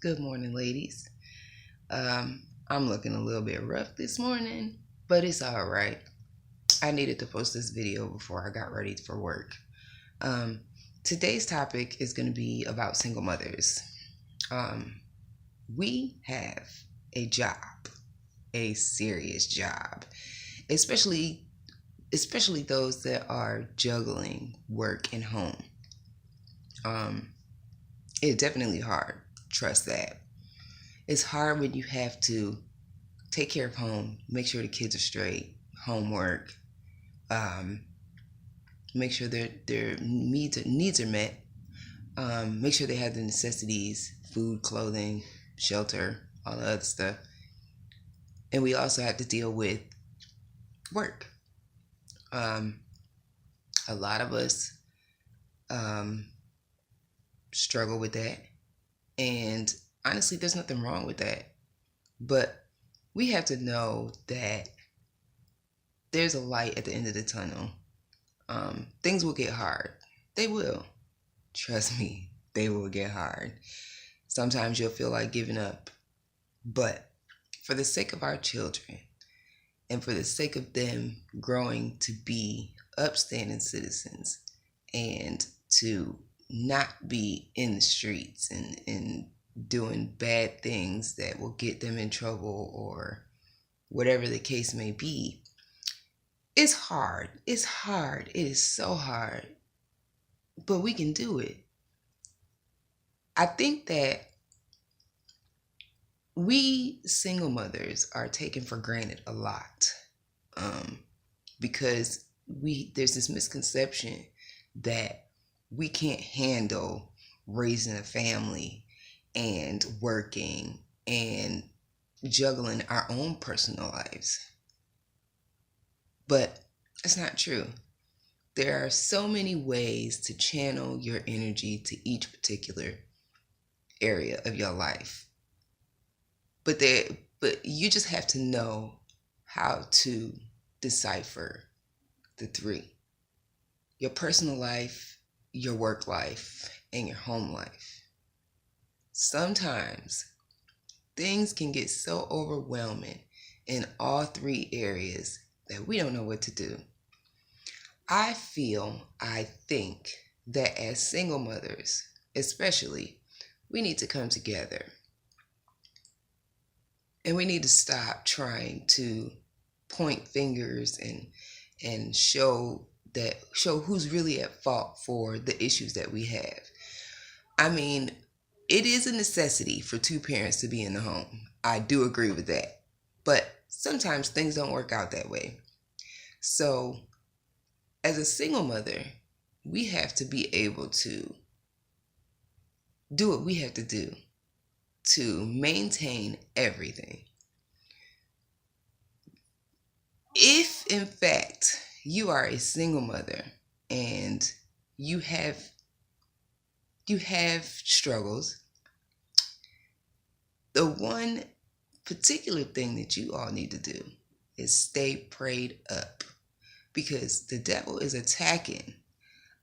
Good morning, ladies. I'm looking a little bit rough this morning, but it's all right. I needed to post this video before I got ready for work. Um, Today's topic is going to be about single mothers. Um, we have a job, a serious job, especially especially those that are juggling work and home. Um, it's definitely hard. Trust that. It's hard when you have to take care of home, make sure the kids are straight, homework, um, make sure their needs are met, make sure they have the necessities, food, clothing, shelter, all the other stuff. And we also have to deal with work. Um, a lot of us um, struggle with that. And honestly, there's nothing wrong with that. But we have to know that there's a light at the end of the tunnel. Things will get hard. They will. Trust me, they will get hard. Sometimes you'll feel like giving up. But for the sake of our children and for the sake of them growing to be upstanding citizens and to not be in the streets and doing bad things that will get them in trouble or whatever the case may be, it's hard. It's hard. It is so hard. But we can do it. I think that we single mothers are taken for granted a lot, um, because there's this misconception that we can't handle raising a family and working and juggling our own personal lives. But it's not true. There are so many ways to channel your energy to each particular area of your life. But you just have to know how to decipher the three: your personal life, your work life, and your home life. Sometimes things can get so overwhelming in all three areas that we don't know what to do. I think that as single mothers, especially, we need to come together and we need to stop trying to point fingers and show who's really at fault for the issues that we have. I mean, it is a necessity for two parents to be in the home. I do agree with that. But sometimes things don't work out that way. So, as a single mother, we have to be able to do what we have to do to maintain everything. If in fact you are a single mother and you have struggles, the one particular thing that you all need to do is stay prayed up, because the devil is attacking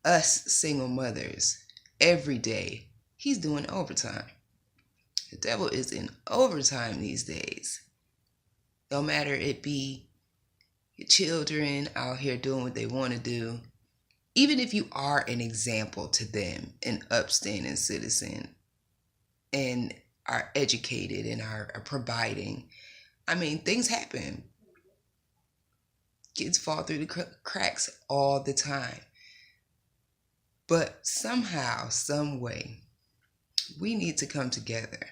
us single mothers every day. He's doing overtime. The devil is in overtime these days. No matter it be your children out here doing what they want to do, even if you are an example to them, an upstanding citizen, and are educated and are providing, I mean, things happen. Kids fall through the cracks all the time. But somehow, some way, we need to come together.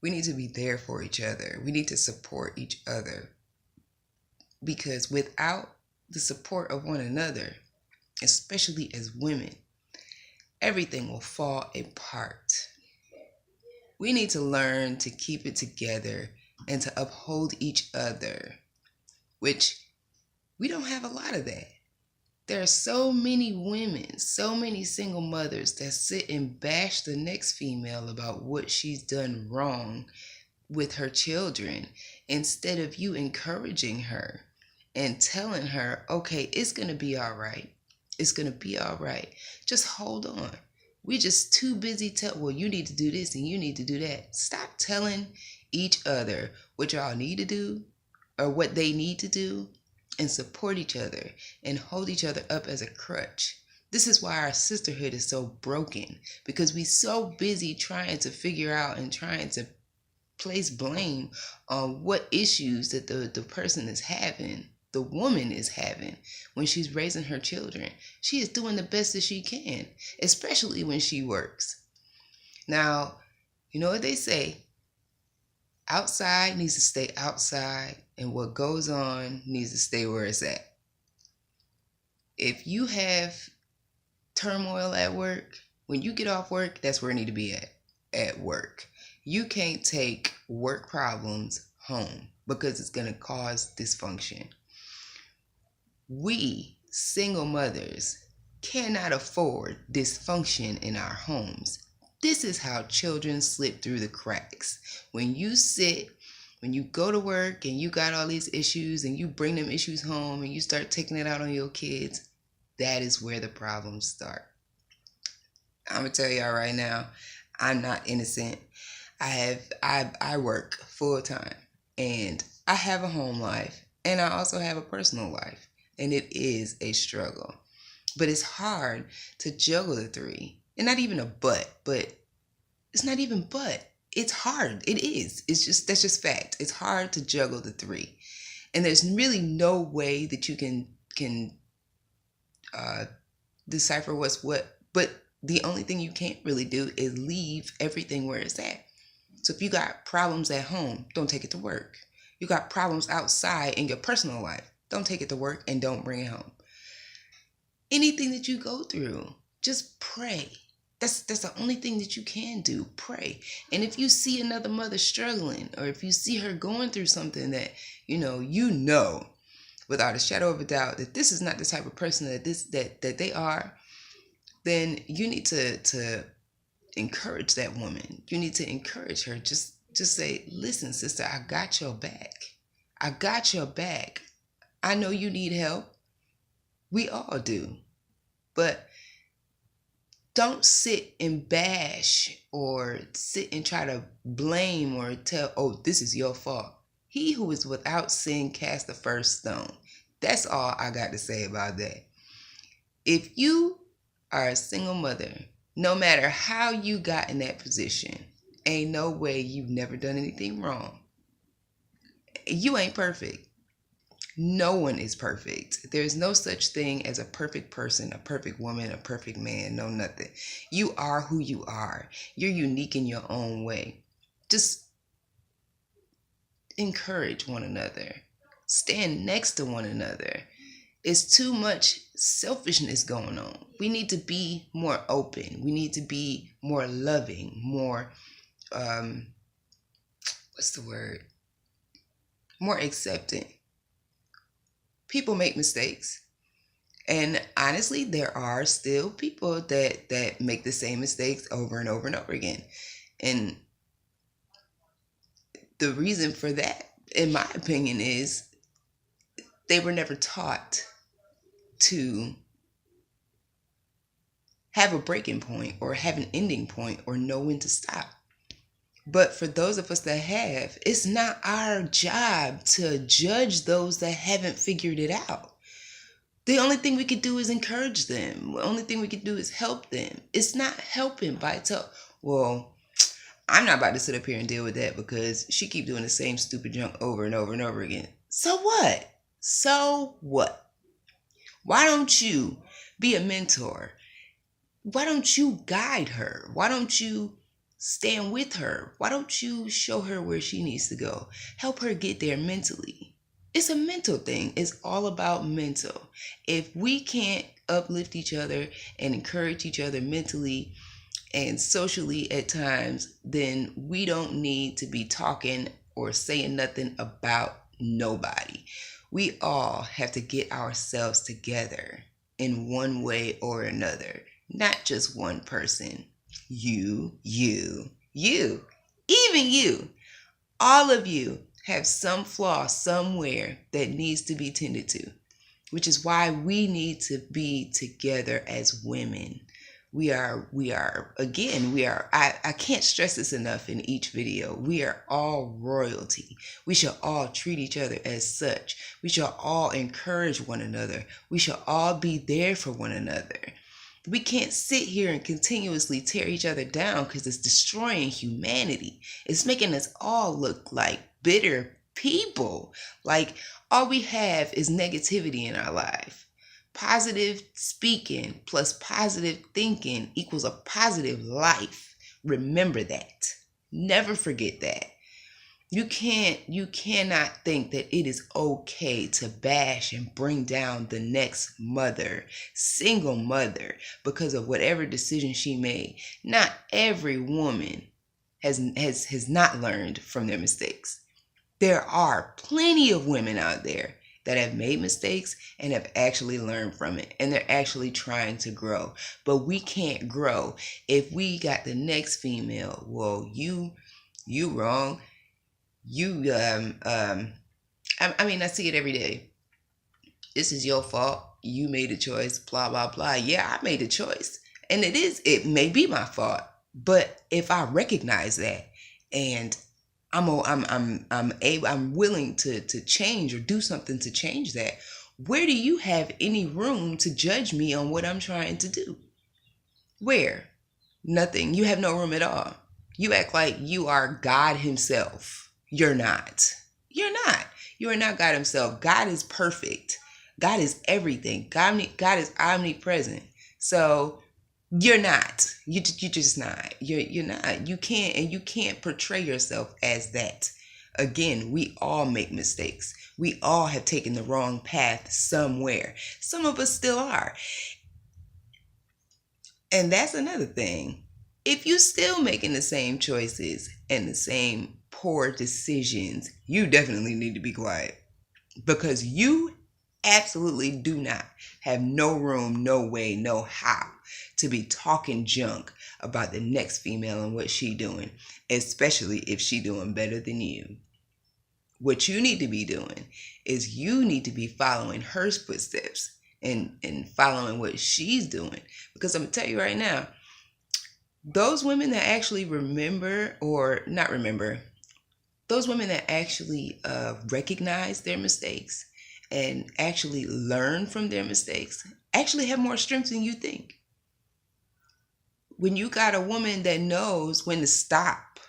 We need to be there for each other. We need to support each other. Because without the support of one another, especially as women, everything will fall apart. We need to learn to keep it together and to uphold each other, which we don't have a lot of that. There are so many women, so many single mothers that sit and bash the next female about what she's done wrong with her children, instead of you encouraging her and telling her, okay, it's going to be all right. It's going to be all right. Just hold on. We just too busy well, you need to do this and you need to do that. Stop telling each other what y'all need to do or what they need to do, and support each other and hold each other up as a crutch. This is why our sisterhood is so broken, because we so busy trying to figure out and trying to place blame on what issues that the person is having, the woman is having when she's raising her children. She is doing the best that she can, especially when she works. Now, you know what they say, outside needs to stay outside, and what goes on needs to stay where it's at. If you have turmoil at work, when you get off work, that's where it need to be at work. You can't take work problems home because it's going to cause dysfunction. We single mothers cannot afford dysfunction in our homes. This is how children slip through the cracks. When you go to work and you got all these issues and you bring them issues home and you start taking it out on your kids, that is where the problems start. I'm going to tell y'all right now, I'm not innocent. I work full time and I have a home life and I also have a personal life, and it is a struggle. But it's hard to juggle the three. And not even a but it's not even but. It's hard. It is. That's just fact. It's hard to juggle the three. And there's really no way that you can decipher what's what. But the only thing you can't really do is leave everything where it's at. So if you got problems at home, don't take it to work. You got problems outside in your personal life, don't take it to work and don't bring it home. Anything that you go through, just pray. That's the only thing that you can do. Pray. And if you see another mother struggling, or if you see her going through something that you know without a shadow of a doubt that this is not the type of person that they are, then you need to encourage that woman. You need to encourage her. Just say, listen, sister, I got your back. I got your back. I know you need help. We all do. But don't sit and bash or sit and try to blame or tell, oh, this is your fault. He who is without sin cast the first stone. That's all I got to say about that. If you are a single mother, no matter how you got in that position, ain't no way you've never done anything wrong. You ain't perfect. No one is perfect. There's no such thing as a perfect person, a perfect woman, a perfect man, no nothing. You are who you are. You're unique in your own way. Just encourage one another. Stand next to one another. It's too much selfishness going on. We need to be more open. We need to be more loving, more, more accepting. People make mistakes. And honestly, there are still people that make the same mistakes over and over and over again. And the reason for that, in my opinion, is they were never taught to have a breaking point or have an ending point or know when to stop. But for those of us that have, it's not our job to judge those that haven't figured it out. The only thing we could do is encourage them. The only thing we could do is help them. It's not helping by well, I'm not about to sit up here and deal with that because she keep doing the same stupid junk over and over and over again. So what? So what? Why don't you be a mentor? Why don't you guide her? Why don't you stand with her? Why don't you show her where she needs to go? Help her get there mentally. It's a mental thing. It's all about mental. If we can't uplift each other and encourage each other mentally and socially at times, then we don't need to be talking or saying nothing about nobody. We all have to get ourselves together in one way or another, not just one person. You, even you, all of you have some flaw somewhere that needs to be tended to, which is why we need to be together as women. I can't stress this enough in each video. We are all royalty. We shall all treat each other as such. We shall all encourage one another. We shall all be there for one another. We can't sit here and continuously tear each other down because it's destroying humanity. It's making us all look like bitter people. Like all we have is negativity in our life. Positive speaking plus positive thinking equals a positive life. Remember that. Never forget that. You cannot think that it is okay to bash and bring down the next mother, single mother, because of whatever decision she made. Not every woman has not learned from their mistakes. There are plenty of women out there that have made mistakes and have actually learned from it, and they're actually trying to grow. But we can't grow if we got the next female. Well, you wrong. I see it every day. This is your fault. You made a choice. Blah blah blah. Yeah, I made a choice, and it may be my fault. But if I recognize that and I'm willing to change or do something to change that, where do you have any room to judge me on what I'm trying to do? Where? Nothing. You have no room at all. You act like you are God himself. You're not. You're not. You are not God himself. God is perfect. God is everything. God is omnipresent. So you're not. You're just not. You're not. You can't portray yourself as that. Again, we all make mistakes. We all have taken the wrong path somewhere. Some of us still are. And that's another thing. If you still making the same choices and the same poor decisions, you definitely need to be quiet, because you absolutely do not have no room, no way, no how to be talking junk about the next female and what she doing, especially if she doing better than you. What you need to be doing is you need to be following her footsteps and following what she's doing. Because I'm gonna tell you right now, those women that actually remember, or not remember, those women that actually recognize their mistakes and actually learn from their mistakes actually have more strength than you think. When you got a woman that knows when to stop,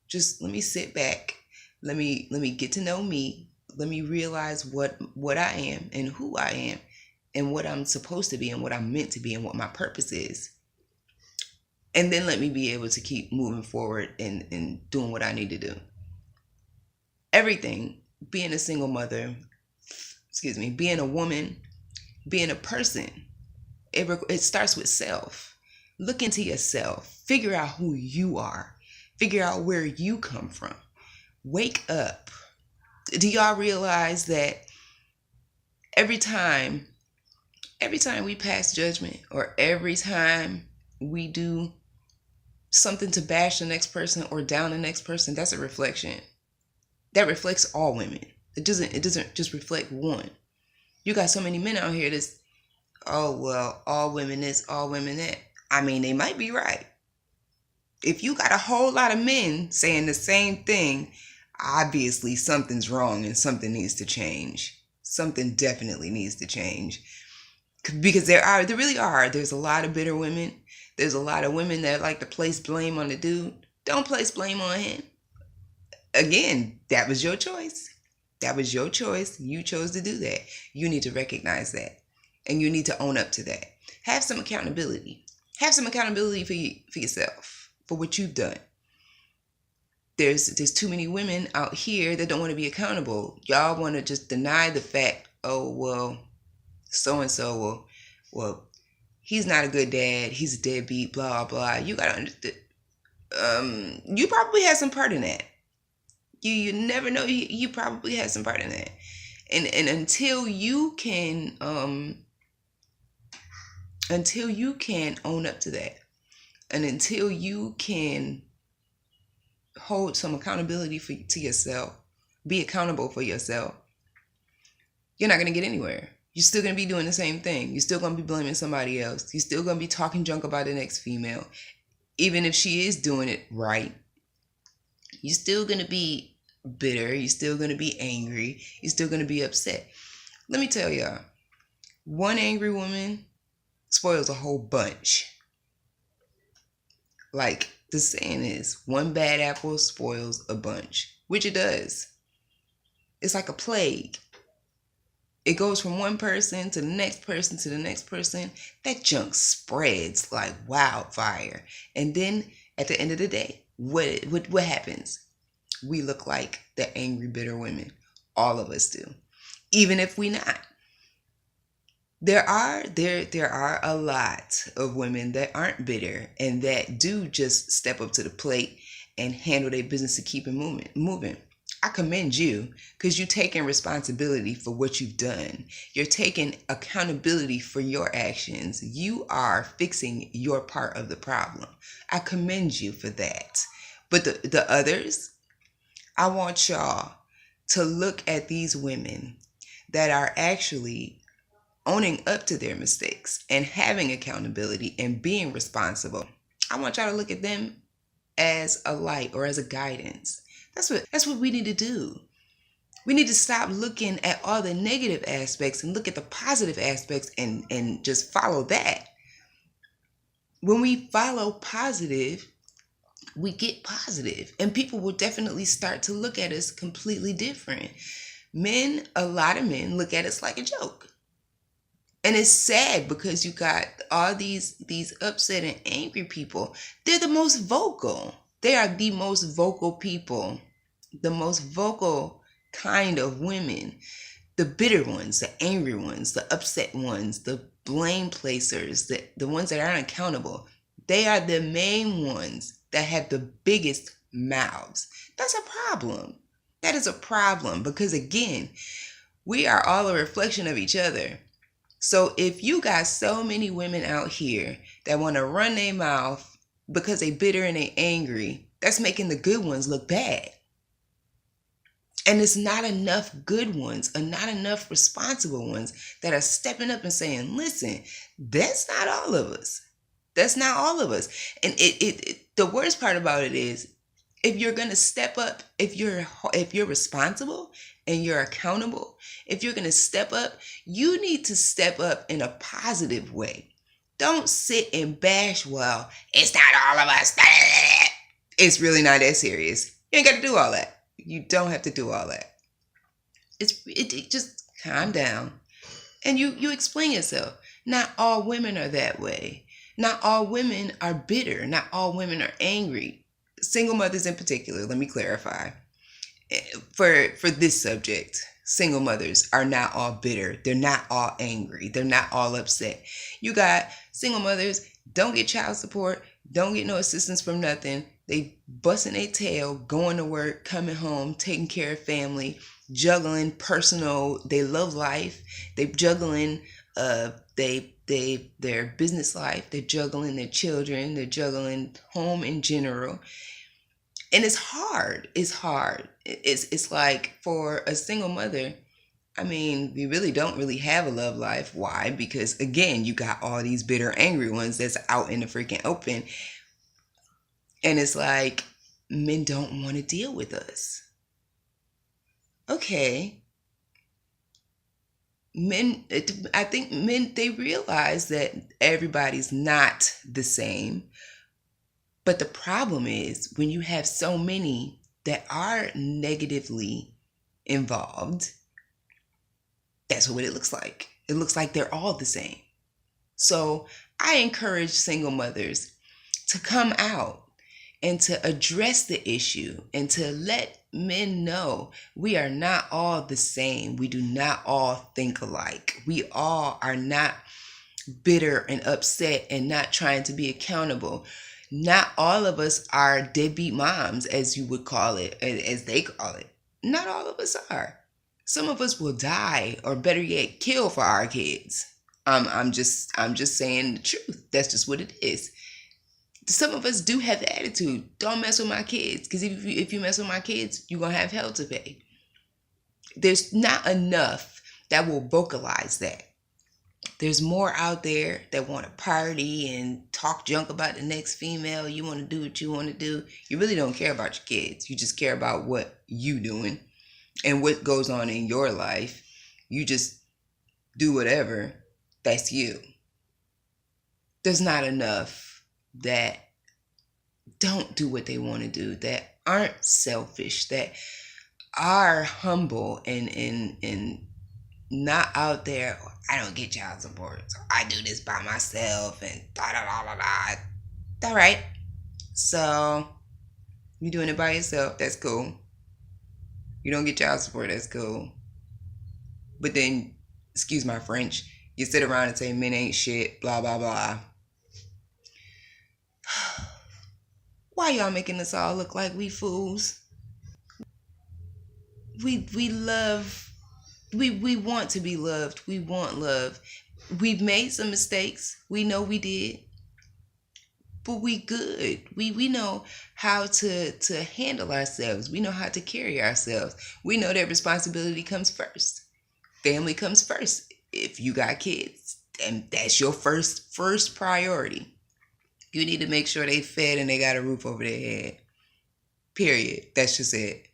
just let me sit back, let me get to know me, let me realize what I am and who I am and what I'm supposed to be and what I'm meant to be and what my purpose is. And then let me be able to keep moving forward and doing what I need to do. Everything, being a single mother, being a woman, being a person, it starts with self. Look into yourself. Figure out who you are. Figure out where you come from. Wake up. Do y'all realize that every time we pass judgment, or every time we do something to bash the next person or down the next person, that's a reflection. That reflects all women. It doesn't just reflect one. You got so many men out here that's, oh, well, all women this, all women that. I mean, they might be right. If you got a whole lot of men saying the same thing, obviously something's wrong and something needs to change. Something definitely needs to change. Because there really are. There's a lot of bitter women. There's a lot of women that like to place blame on the dude. Don't place blame on him. Again, that was your choice. That was your choice. You chose to do that. You need to recognize that. And you need to own up to that. Have some accountability. Have some accountability for yourself, for what you've done. There's too many women out here that don't want to be accountable. Y'all want to just deny the fact, oh, well, so-and-so, well, he's not a good dad. He's a deadbeat, blah, blah. You got to understand. You probably had some part in that. You never know. You probably had some part in that. And until you can own up to that, and until you can hold some accountability to yourself, be accountable for yourself, you're not going to get anywhere. You're still going to be doing the same thing. You're still going to be blaming somebody else. You're still going to be talking junk about the next female. Even if she is doing it right, you're still going to be bitter. You're still going to be angry. You're still going to be upset. Let me tell y'all, one angry woman spoils a whole bunch. Like the saying is, one bad apple spoils a bunch, which it does. It's like a plague. It goes from one person to the next person to the next person. That junk spreads like wildfire. And then at the end of the day, what happens? We look like the angry, bitter women. All of us do. Even if we not. There are a lot of women that aren't bitter and that do just step up to the plate and handle their business to keep it moving. I commend you because you're taking responsibility for what you've done. You're taking accountability for your actions. You are fixing your part of the problem. I commend you for that. But the others, I want y'all to look at these women that are actually owning up to their mistakes and having accountability and being responsible. I want y'all to look at them as a light or as a guidance. That's what we need to do. We need to stop looking at all the negative aspects and look at the positive aspects and just follow that. When we follow positive, we get positive, and people will definitely start to look at us completely different. A lot of men look at us like a joke. And it's sad because you got all these upset and angry people. They're the most vocal. They are the most vocal people, the most vocal kind of women, the bitter ones, the angry ones, the upset ones, the blame placers, the ones that aren't accountable. They are the main ones that have the biggest mouths. That's a problem. That is a problem because, again, we are all a reflection of each other. So if you got so many women out here that want to run their mouth because they bitter and they angry, that's making the good ones look bad. And it's not enough good ones and not enough responsible ones that are stepping up and saying, listen, that's not all of us. That's not all of us. And the worst part about it is, if you're going to step up, if you're responsible and you're accountable, if you're going to step up, you need to step up in a positive way. Don't sit and bash, well, it's not all of us. It's really not that serious. You ain't got to do all that. You don't have to do all that. It just calm down and you explain yourself. Not all women are that way. Not all women are bitter. Not all women are angry. Single mothers in particular, let me clarify. For this subject, single mothers are not all bitter. They're not all angry. They're not all upset. You got single mothers, don't get child support, don't get no assistance from nothing. They busting their tail, going to work, coming home, taking care of family, juggling personal, they love life. They juggling their business life, they're juggling their children, they're juggling home in general. And it's hard. It's hard. It's like for a single mother, I mean, we really don't really have a love life. Why? Because again, you got all these bitter, angry ones that's out in the freaking open. And it's like, men don't want to deal with us. Okay. I think men, they realize that everybody's not the same. But the problem is when you have so many that are negatively involved, that's what it looks like. It looks like they're all the same. So I encourage single mothers to come out and to address the issue and to let men know we are not all the same. We do not all think alike. We all are not bitter and upset and not trying to be accountable. Not all of us are deadbeat moms, as you would call it, as they call it. Not all of us are. Some of us will die, or better yet, kill for our kids. I'm just saying the truth. That's just what it is. Some of us do have the attitude, don't mess with my kids, because if you mess with my kids, you're going to have hell to pay. There's not enough that will vocalize that. There's more out there that want to party and talk junk about the next female. You want to do what you want to do. You really don't care about your kids. You just care about what you doing and what goes on in your life. You just do whatever. That's you. There's not enough that don't do what they want to do, that aren't selfish, that are humble and not out there. I don't get child support, so I do this by myself and da da da da da. All right, so you're doing it by yourself. That's cool. You don't get child support. That's cool. But then, excuse my French, you sit around and say men ain't shit. Blah blah blah. Why y'all making us all look like we fools? We love. We want to be loved. We want love. We've made some mistakes. We know we did. But we good. We know how to handle ourselves. We know how to carry ourselves. We know that responsibility comes first. Family comes first. If you got kids, and that's your first priority. You need to make sure they fed and they got a roof over their head. Period. That's just it.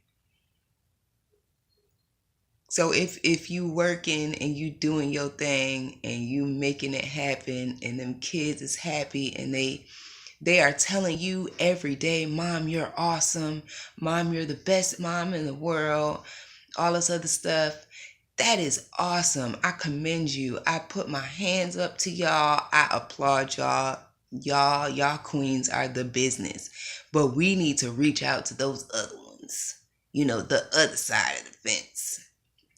So if you working and you doing your thing and you making it happen and them kids is happy and they are telling you every day, Mom, you're awesome. Mom, you're the best mom in the world. All this other stuff. That is awesome. I commend you. I put my hands up to y'all. I applaud y'all. Y'all queens are the business. But we need to reach out to those other ones. You know, the other side of the fence.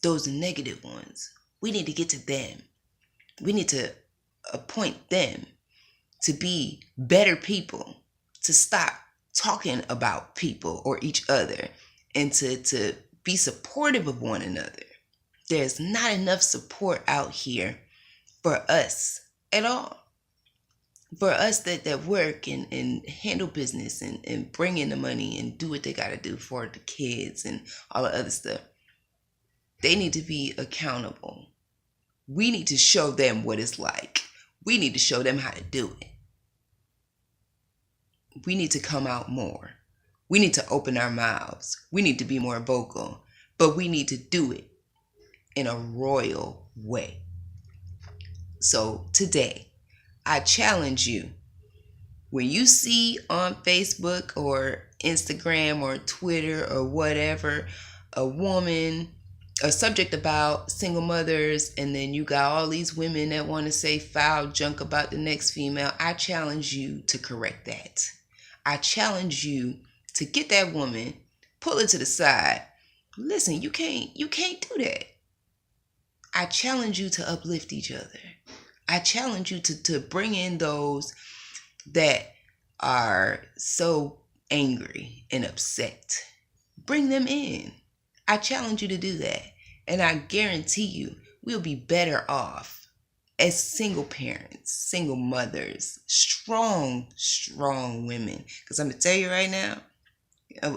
Those negative ones. We need to get to them. We need to appoint them to be better people, to stop talking about people or each other, and to be supportive of one another. There's not enough support out here for us at all. For us that work and handle business and bring in the money and do what they got to do for the kids and all the other stuff. They need to be accountable. We need to show them what it's like. We need to show them how to do it. We need to come out more. We need to open our mouths. We need to be more vocal. But we need to do it in a royal way. So today, I challenge you. When you see on Facebook or Instagram or Twitter or whatever, a woman, a subject about single mothers, and then you got all these women that want to say foul junk about the next female, I challenge you to correct that. I challenge you to get that woman, pull her to the side. Listen, you can't do that. I challenge you to uplift each other. I challenge you to bring in those that are so angry and upset. Bring them in. I challenge you to do that. And I guarantee you, we'll be better off as single parents, single mothers, strong women. Because I'm going to tell you right now,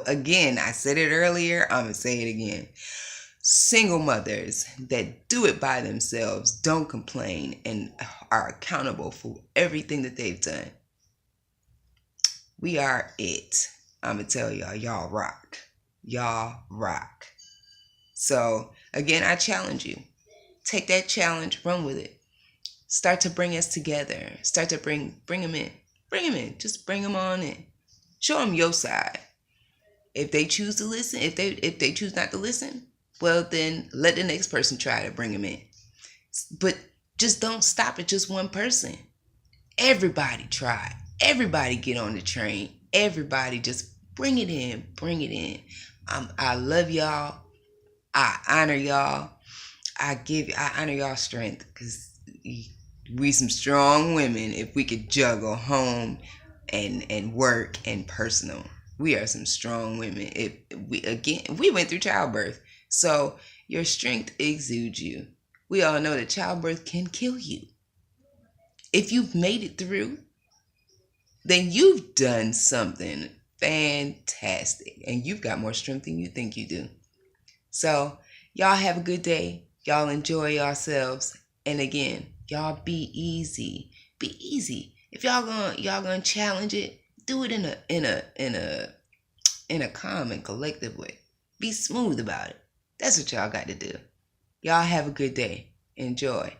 again, I said it earlier, I'm going to say it again. Single mothers that do it by themselves, don't complain, and are accountable for everything that they've done. We are it. I'm going to tell y'all, y'all rock. Y'all rock. So, again, I challenge you. Take that challenge, run with it. Start to bring us together. Start to bring them in. Bring them in. Just bring them on in. Show them your side. If they choose to listen, if they choose not to listen, well, then let the next person try to bring them in. But just don't stop at just one person. Everybody try. Everybody get on the train. Everybody just bring it in. Bring it in. I love y'all. I honor y'all. I honor y'all strength, because we some strong women. If we could juggle home and work and personal, we are some strong women. We went through childbirth, so your strength exudes you. We all know that childbirth can kill you. If you've made it through, then you've done something fantastic, and you've got more strength than you think you do. So y'all have a good day. Y'all enjoy yourselves. And again, Y'all be easy. Be easy. If y'all gonna challenge it, do it in a calm and collective way. Be smooth about it. That's what y'all got to do. Y'all have a good day. Enjoy.